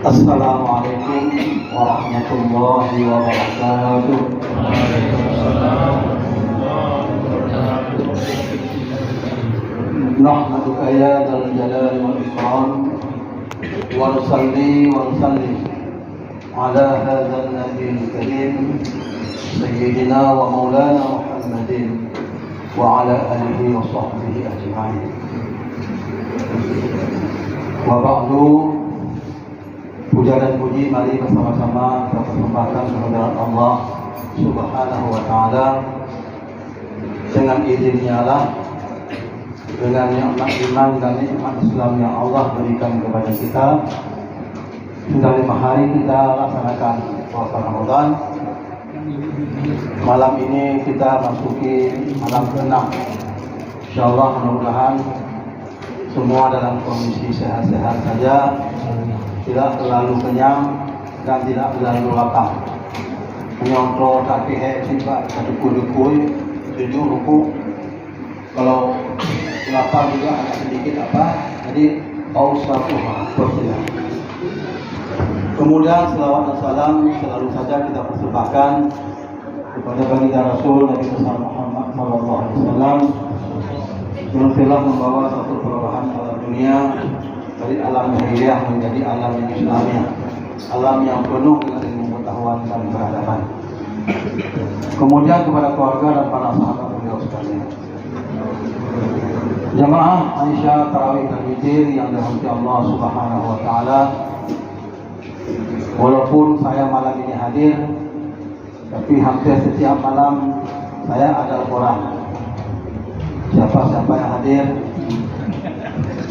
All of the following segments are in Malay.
Assalamualaikum warahmatullahi wabarakatuh. Nahmaduka ya dzal jalali wal ikram wa nusalli wa nusallim ala hadzal nabiyil karim sayyidina wa maulana Muhammadin wa ala alihi wa sahbihi ajma'in. Wa ba'du. Puja dan puji mari bersama-sama kita persembahkan kehadirat Allah Subhanahu wa taala. Dengan izinnya lah, dengan nikmat iman dan nikmat Islam yang Allah berikan kepada kita, sudah 5 hari kita laksanakan puasa Ramadan. Malam ini kita masuki malam ke-6. Insyaallah mudah-mudahan semua dalam kondisi sehat-sehat saja, tidak terlalu kenyang dan tidak terlalu lapar. Menyontrol kaki sifat dukui tujuh ruku. Kalau lapar juga agak sedikit jadi ausatuha persilah. Kemudian selawat dan salam selalu saja kita persembahkan kepada baginda Rasul Nabi Muhammad SAW yang telah membawa satu perubahan alam dunia dari alam jahiliyah menjadi alam yang Islamiyah, alam yang penuh dengan ilmu pengetahuan dan peradaban. Kemudian kepada keluarga dan para sahabat beliau sekalian. Jamaah Aisyah Tarawih dan Witir yang dirahmati Allah Subhanahu wa taala. Walaupun saya malam ini hadir, tapi hampir setiap malam saya ada laporan. Siapa yang hadir,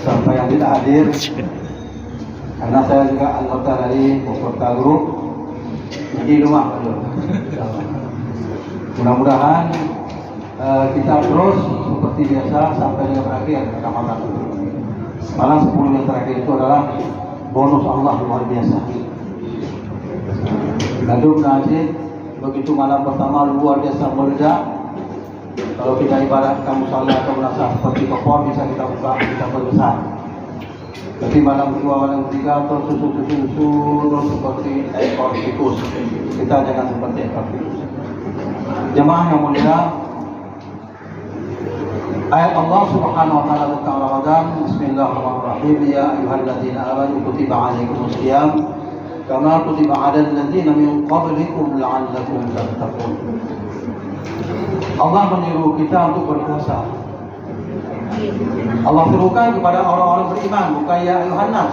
siapa yang tidak hadir. Karena saya juga anggota dari Pokota Group, jadi rumah beliau. Mudah-mudahan kita terus seperti biasa sampai dengan berakhir Ramadan. Malam 10 yang terakhir itu adalah bonus Allah luar biasa. Lalu najib begitu malam pertama luar biasa meledak. Kalau kita ibaratkan musala atau merasa seperti kepor, bisa kita buka, kita perbesar. Tapi malam kedua, malam ketiga terus terus seperti ekor tikus. Kita jangan seperti ekor tikus. Jemaah yang mulia, ayat Allah Subhanahu wa taala tentang Ramadan. Bismillahirrahmanirrahim. Ya ayyuhalladzina amanu kutiba 'alaikumus shiyam kama kutiba 'alal ladzina min qablikum la'allakum tattaqun. Allah menyuruh kita untuk berpuasa. Allah serukan kepada orang-orang beriman, bukan ya ayyuhan nas.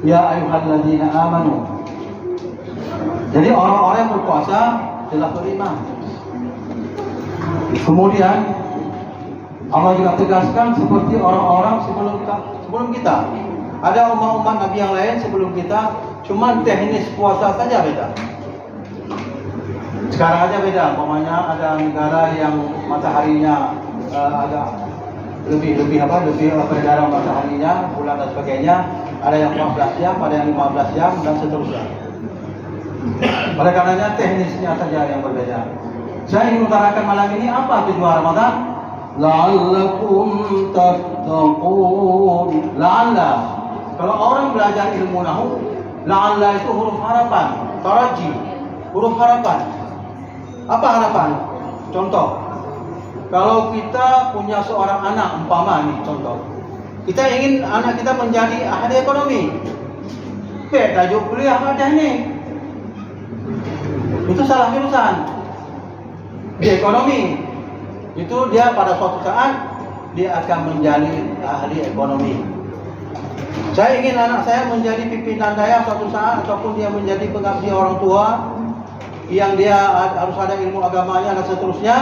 Ya ayyuhalladzina amanu. Jadi orang-orang yang berpuasa telah beriman. Kemudian Allah juga tegaskan seperti orang-orang sebelum kita. Ada umat-umat Nabi yang lain sebelum kita, cuma teknis puasa saja beda. Sekarang aja beda, umpamanya ada negara yang mataharinya agak lebih peredaran mataharinya, bulan dan sebagainya. Ada yang 14 jam, ada yang 15 jam dan seterusnya. Oleh karenanya teknisnya saja yang berbeda. Saya ingin utarakan malam ini apa tujuan Ramadan? La'allakum tattaqun. La'alla. Kalau orang belajar ilmu nahwu, la'alla itu huruf harapan, taraji, huruf harapan. Apa harapan? Contoh, kalau kita punya seorang anak, umpama nih contoh, kita ingin anak kita menjadi ahli ekonomi, tajuk kuliah apa teknik, itu salah jurusan. Di ekonomi itu dia pada suatu saat dia akan menjadi ahli ekonomi. Saya ingin anak saya menjadi pimpinan daerah suatu saat, ataupun dia menjadi pengabdi orang tua yang dia harus ada ilmu agamanya dan seterusnya,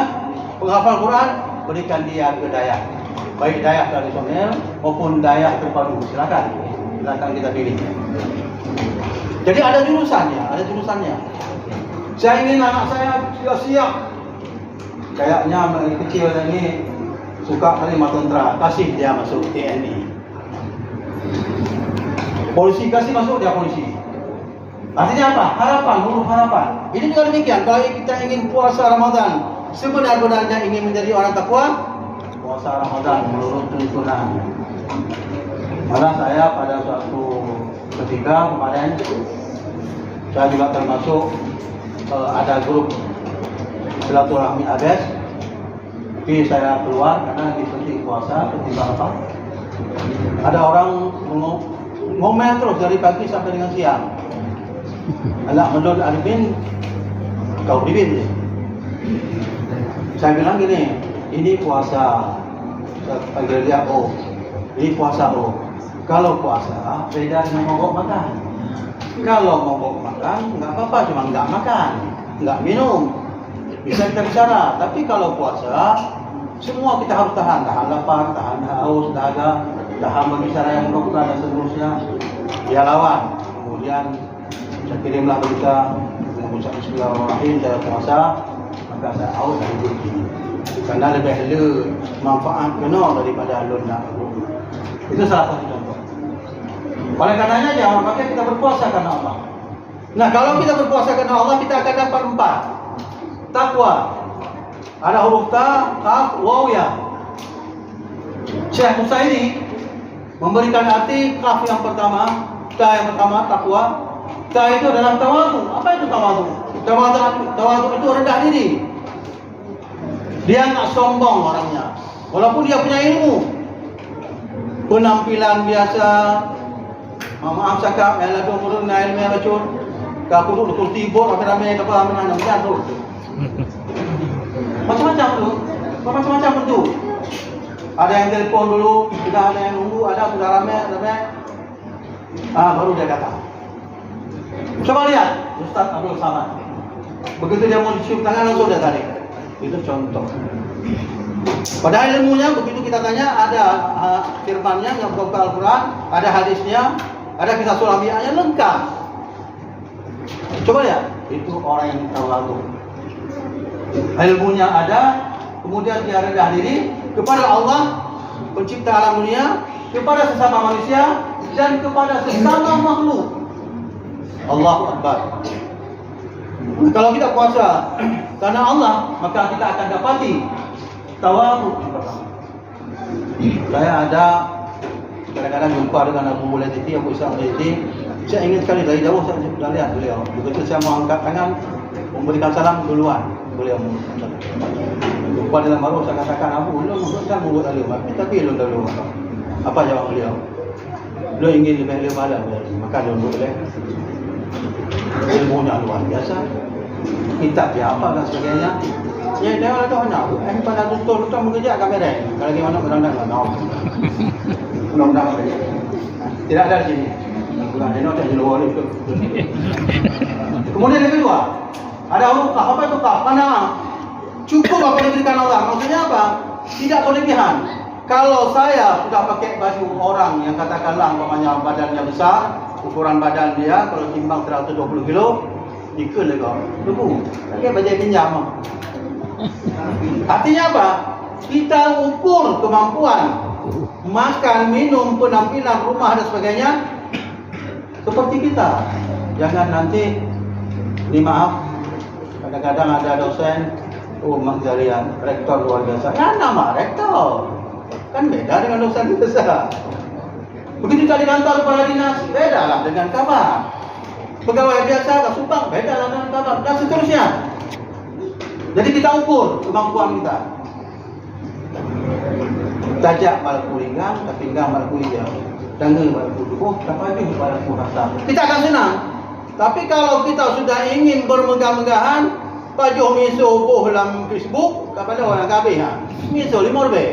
penghafal Quran, berikan dia ke dayak, baik dayak tradisional maupun dayak terpadu. Silakan kita pilih. Jadi ada jurusannya. Saya ingin anak saya siap. Kayaknya kecil ini suka kalimat tentara, kasih dia masuk TNI. Polisi, kasih masuk dia polisi. Artinya apa? Harapan, huruf harapan. Ini juga demikian. Kalau kita ingin puasa Ramadan, sebenar-benarnya ingin menjadi orang takwa, puasa Ramadan menurut tuntunan. Karena saya pada suatu ketika kemarin saya juga termasuk ada grup silaturahmi ABES, tapi saya keluar karena seperti puasa, ketimbang apa? Ada orang ngomel terus dari pagi sampai dengan siang. Anak menurut Arifin, kau bibin. Saya bilang gini, ini puasa. Saya panggil dia, oh, ini puasa, oh. Kalau puasa, beda dengan mogok makan. Kalau mogok makan, nggak apa-apa, cuma nggak makan, nggak minum. Bisa kita bicara, tapi kalau puasa, semua kita harus tahan lapar, tahan haus, dahaga, tahan berbicara yang melakukan dan seterusnya. Dia lawan. Kemudian saya kirimlah berita mengucap bismillahirrahmanirrahim, saya puasa, maka saya out dari grup ini. Karena lebih manfaat kena daripada alun nak. Itu salah satu contoh. Oleh karenanya jangan pakai kita berpuasa karena Allah. Nah, kalau kita berpuasa karena Allah, kita akan dapat 4. Takwa. Ada huruf ta, kaf, waw, ya. Syekh Husaini memberikan arti kaf yang pertama, ta yang pertama, takwa. Ta itu adalah tawadhu. Apa itu tawadhu? Tawadhu itu rendah diri. Dia tak sombong orangnya. Walaupun dia punya ilmu. Penampilan biasa. Maaf cakap, yang lalu turun naik ilmu yang racun. Kau dulu betul tibur, ramai-ramai dapat ramai macam tu. Macam-macam tu. Macam-macam tu. Ada yang telefon dulu, sudah ada yang nunggu, ada sudah ramai. Baru dia datang. Coba lihat, Ustaz Abdul Samad. Begitu dia mau dicium tangan langsung dia tarik. Itu contoh. Padahal ilmunya begitu kita tanya ada firmannya yang berupa Al-Quran, ada hadisnya, ada kisah sulamiahnya lengkap. Coba lihat, itu orang yang tawadhu. Ilmunya ada, kemudian dia rendah diri kepada Allah, pencipta alam dunia, kepada sesama manusia dan kepada sesama makhluk. Allahu Akbar. Kalau kita puasa karena Allah, maka kita akan dapati tawadhu yang pertama. Saya ada kadang-kadang jumpa dengan Abu Mulaiti, Abu Isa Mulaiti. Saya ingin sekali dari jauh saya sudah lihat beliau. Begitu saya mau angkat tangan, memberikan salam duluan beliau. Jumpa dalam baru saya katakan, Abu, belum saya mau buat alim, tapi belum dulu. Apa jawab beliau? Beliau ingin lebih lebar, maka dia boleh. Ilmunya luar biasa. Kitab dia apa dan sebagainya. Ya, dia ada anak. Pada tutur mengerja kamera. Kalau gimana undang-undang enggak tahu. Undang-undang tidak ada di sini. Bukan dia nak di luar itu. Kemudian yang kedua, ada huruf kaf. Apa itu kaf? Mana? Cukup apa yang diberikan Allah. Maksudnya apa? Tidak berlebihan. Kalau saya sudah pakai baju orang yang katakanlah umpamanya badannya besar, ukuran badan dia kalau timbang 120 kilo, ikut lega. Tunggu. Pakai baju pinjam. Artinya apa? Kita ukur kemampuan makan, minum, penampilan, rumah dan sebagainya seperti kita. Jangan nanti, ini maaf, kadang-kadang ada dosen, Mak Jarian, rektor luar biasa. Ya nama rektor, kan beda dengan dosen biasa. Begitu tadi kantor kepala dinas, beda lah dengan kabar. Pegawai biasa, kasumpang, beda lah dengan kabar, dan seterusnya. Jadi kita ukur kemampuan kita. Tajak malaku ringan, tapi enggak malaku hijau. Tangga malaku dukuh, tapi itu malaku rasa. Kita akan senang. Tapi kalau kita sudah ingin bermegah-megahan, baju miso boh dalam Facebook, kepada orang kabeh ha. Miso 5 lebih.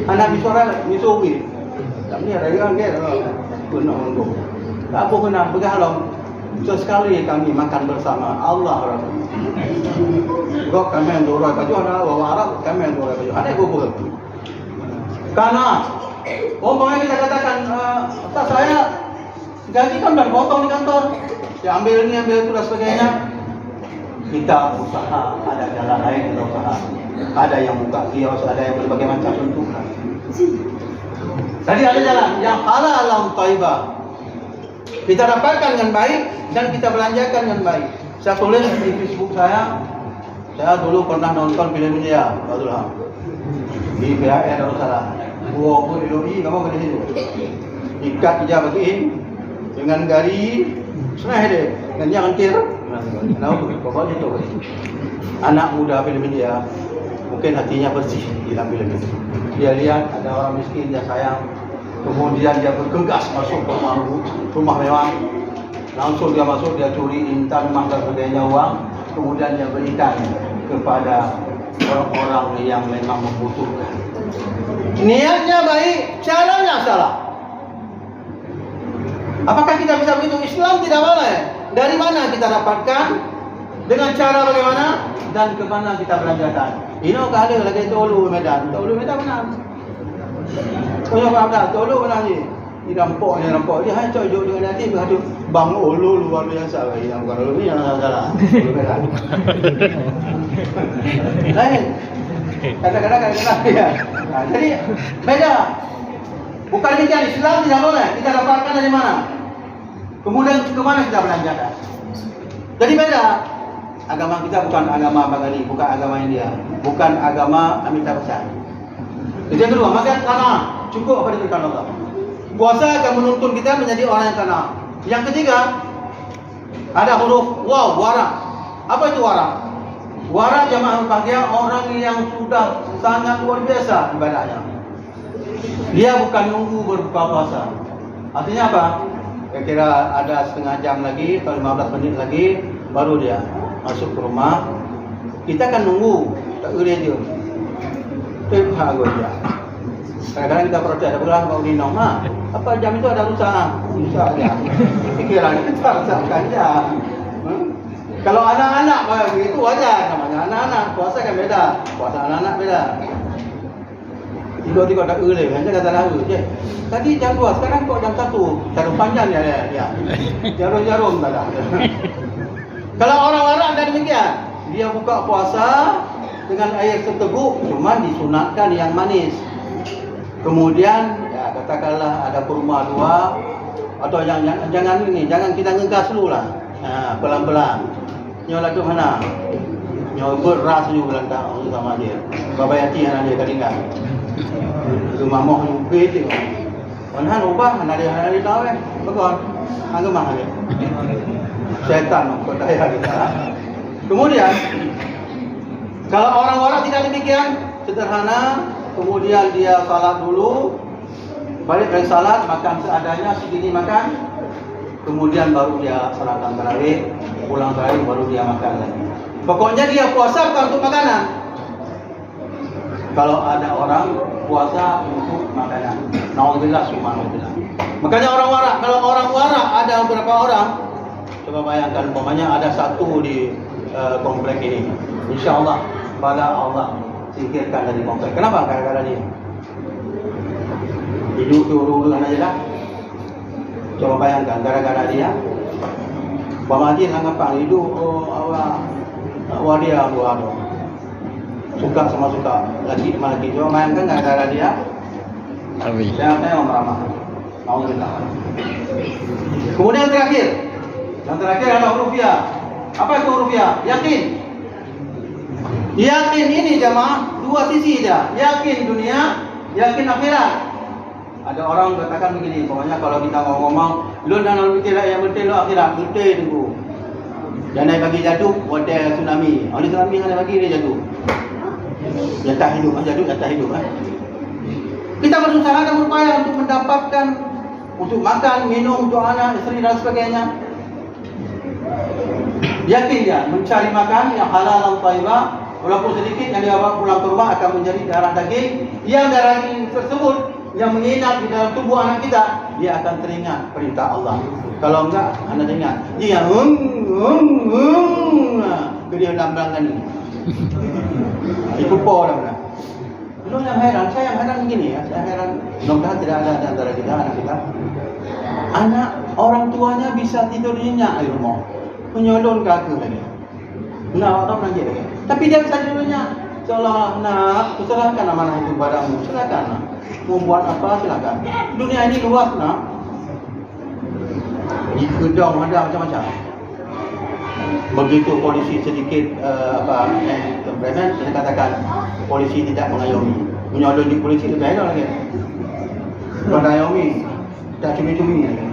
Anak miso orang miso wi. Tak ni ada yang dia benar untuk. Tak apa kena begalong. Sesekali kami makan bersama Allah Rasul. Kok kami yang dorong baju ada orang Arab, kami yang dorong baju. Ada gubuk. Karena umpamanya kita katakan, Ustaz saya gaji kan dan potong di kantor, saya ambil ini, ambil itu dan sebagainya. Kita usaha, ada jalan lain kita usaha. Ada yang buka kios, ada yang berbagai macam bentukan. Tadi ada jalan yang halal yang thayyibah. Kita dapatkan dengan baik dan kita belanjakan dengan baik. Saya tulis di Facebook saya dulu pernah nonton film dia, Abdul Ham. Di PHR Darussalam. Buah pun Indomie, kamu kena situ. Ikat hijab bagiin, dengan gari senang dia dan dia angkir bawa dia tu anak muda film India mungkin hatinya bersih dalam film itu. Dia lihat ada orang miskin dia sayang, kemudian dia bergegas masuk ke rumah mewah, langsung dia masuk, dia curi intan emas dan sebagainya uang, kemudian dia berikan kepada orang-orang yang memang membutuhkan. Niatnya baik, caranya salah. Apakah kita bisa begitu? Islam tidak boleh. Dari mana kita dapatkan? Dengan cara bagaimana? Dan ke mana kita belanjakan? Ini kalau ada lagi tolu Medan benar. Oh apa tolu benar ni. Dia rampok dia hanya cojok dengan hati beradu bang ulu luar biasa bagi yang kalau ni yang salah. Lain. Kadang-kadang ya. Jadi beda. Bukan demikian, Islam tidak boleh. Kita dapatkan dari mana? Kemudian ke mana kita belanjakan? Jadi beda. Agama kita bukan agama Bengali, bukan agama India, bukan agama Amitabh Bachchan. Yang kedua, makan tanah cukup apa diberikan Allah. Puasa akan menuntun kita menjadi orang yang tanah. Yang ketiga, ada huruf waw, wara. Apa itu wara? Wara jamaah bahagia orang yang sudah sangat luar biasa ibadahnya. Dia bukan nunggu berbuka puasa. Artinya apa? Kira-kira ada setengah jam lagi atau 15 menit lagi baru dia masuk ke rumah. Kita kan nunggu, tak boleh dia. Tepah dia. Kadang-kadang kita protes, ada berapa kau minum mah? Apa jam itu ada rusak dia. Pikiran kita rusakkan dia. Kalau anak-anak begitu wajar namanya anak-anak. Puasa kan beda. Puasa anak-anak beda. Tiba-tiba tak boleh, macam kata lalu je. Tadi jam 2, sekarang kok jam 1. Jarum panjang dia. Jarum-jarum tak ada. Kalau orang-orang ada demikian, dia buka puasa dengan air seteguk, cuma disunatkan yang manis. Kemudian, ya katakanlah ada kurma 2, atau jangan kita ngegas dulu lah. Pelan-pelan. Nyolah tu mana? Nyolah beras ni belantak sama dia. Babayati anak dia kadang-kadang. Ke mamah nyumpit dia. Wanhan ubah anak dia tahu Begon. Angga mah dia. Syaitan kok daya kita. Kemudian kalau orang-orang tidak demikian, sederhana, kemudian dia salat dulu, balik dari salat makan seadanya, segini makan, kemudian baru dia salatkan tarawih, pulang tarawih baru dia makan lagi. Pokoknya dia puasa bukan untuk makanan. Kalau ada orang puasa untuk makanan, naudzubillah subhanallah. Makanya orang warak, kalau orang warak ada beberapa orang, coba bayangkan umpamanya ada satu di komplek ini, insya-Allah pada Allah singkirkan dari komplek. Kenapa? Gara-gara dia hidup dulu aja lah. Coba bayangkan gara-gara dia pamajin anggapan hidup wadia buat suka sama suka lagi malaki. Coba bayangkan gara-gara dia siapa yang meramah. Kemudian yang terakhir adalah huruf ya. Apa itu huruf ya? Yakin. Yakin ini jamaah dua sisi dia. Yakin dunia, yakin akhirat. Ada orang katakan begini, pokoknya kalau kita ngomong, lu jangan mikir yang penting lu akhirat, betul tunggu. Jangan bagi jatuh, wadah tsunami. Oleh tsunami hanya bagi dia jatuh. Yang tak hidup, jatuh yang tak hidup. Kita berusaha dan berupaya untuk mendapatkan, untuk makan, minum, untuk anak, isteri dan sebagainya. Yakin dia mencari makan yang halal dan thayyibah, walaupun sedikit yang dia bawa pulang ke rumah akan menjadi darah daging. Yang darah daging tersebut yang menginap di dalam tubuh anak kita, dia akan teringat perintah Allah. Kalau enggak, anda ingat dia dia lambang ni. Itu por dah. Lu yang heran, saya yang heran begini ya, saya heran. Mudah-mudahan tidak ada di antara kita anak kita. Anak orang tuanya bisa tidur nyenyak di rumah, menyolong kaki lagi. Nah, orang lagi lagi. Tapi dia bisa tidur nyenyak. Seolah nak, serahkan amanah itu padamu. Silakan. Mau buat apa silakan. Dunia ini luas nak. Di gedung ada macam-macam. Begitu polisi sedikit temperament, saya katakan polisi tidak mengayomi. Menyodong di polisi lebih enak lagi. Mengayomi, tak cumi-cumi lagi.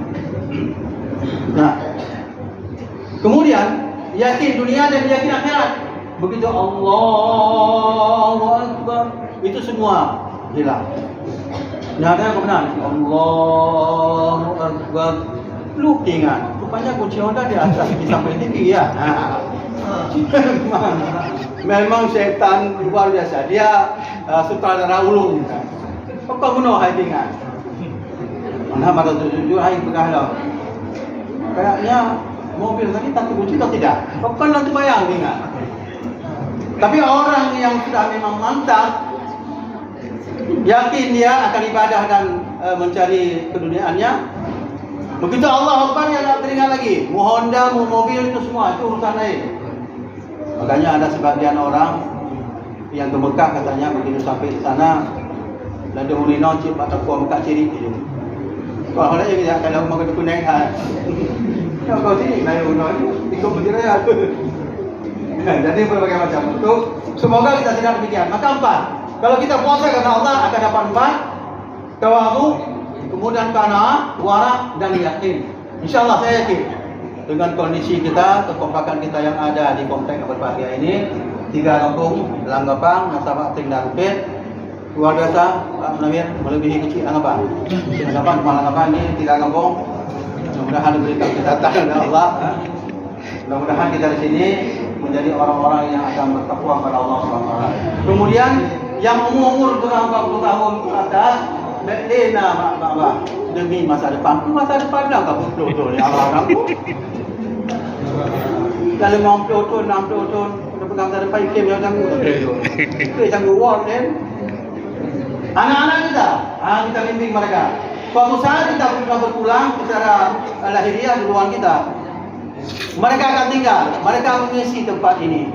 yakin dunia dan yakin akhirat. Begitu Allahu Akbar, itu semua hilang. Nah, ada kebenaran Allahu Akbar, lu ingat, rupanya kunci Honda di atas sampai tinggi ya. Memang setan luar biasa. Dia sutradara ulung. Kau bunuh hai tinggal. Mana pada tujuh hai berkah. Kayaknya mobil tadi tak kunci atau tidak? Kau kan nanti bayang tinggal. Tapi orang yang sudah memang mantap, yakin dia akan ibadah dan mencari keduniaannya. Begitu Allah Akbar, dia tak teringat lagi. Mu Honda, mu mobil, itu semua itu urusan lain. Makanya ada sebagian orang yang ke Mekah katanya begitu sampai di sana, lalu ulino cip atau kuah Mekah ciri itu. Kalau ada yang tidak akan lakukan makan kuning hal. Kalau kau sini, naik ulino itu ikut berjaya aku. Jadi berbagai macam bentuk. Semoga kita tidak demikian. Maka 4. Kalau kita puasa karena Allah akan dapat 4. Tawadhu, kemudian qanaah, wara dan yakin. Insyaallah saya yakin dengan kondisi kita, kekompakan kita yang ada di komplek berbahagia ini, 3 kampung, Langgapang, Nasabah, Ting dan Rupit, luar biasa, Pak Munawir, melebihi kecil Langgapang. Langgapang ini 3 kampung. Mudah-mudahan diberikan kita tangan Allah. Mudah-mudahan kita di sini menjadi orang-orang yang akan bertakwa kepada Allah SWT. Kemudian yang umur kurang 40 tahun ke atas, lena mak demi masa depan. Masa depan dah kau betul-betul ya Allah kamu. Kalau mau 60 tahun, udah pegang masa depan ikim yang tangguh. Itu tangguh war kan. Anak-anak kita, kita bimbing mereka. Suatu saat kita sudah berpulang secara lahiriah duluan kita. Mereka akan tinggal, mereka mengisi tempat ini.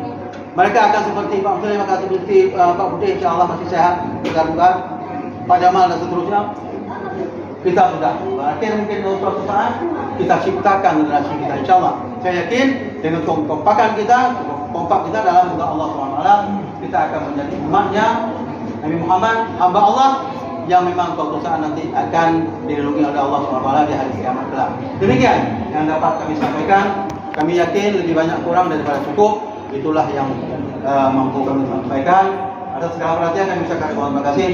Mereka akan seperti Pak Muslim, akan seperti Pak Putih, insyaAllah masih sehat, bukan Pak Jamal dan seterusnya. Kita sudah, akhir mungkin suatu saat kita ciptakan generasi kita, insyaAllah. Saya yakin dengan kompakan kita, kompak kita dalam juga Allah SWT, kita akan menjadi umatnya Nabi Muhammad, hamba Allah yang memang suatu saat nanti akan dilindungi oleh Allah SWT di hari kiamat kelak. Demikian yang dapat kami sampaikan. Kami yakin lebih banyak kurang daripada cukup. Itulah yang mampu kami sampaikan. Atas segala perhatian kami ucapkan terima kasih.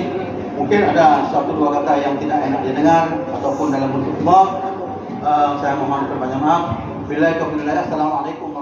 Mungkin ada 1-2 kata yang tidak enak didengar ataupun dalam bentuk maaf. Saya mohon berbanyak maaf. Assalamualaikum warahmatullahi wabarakatuh.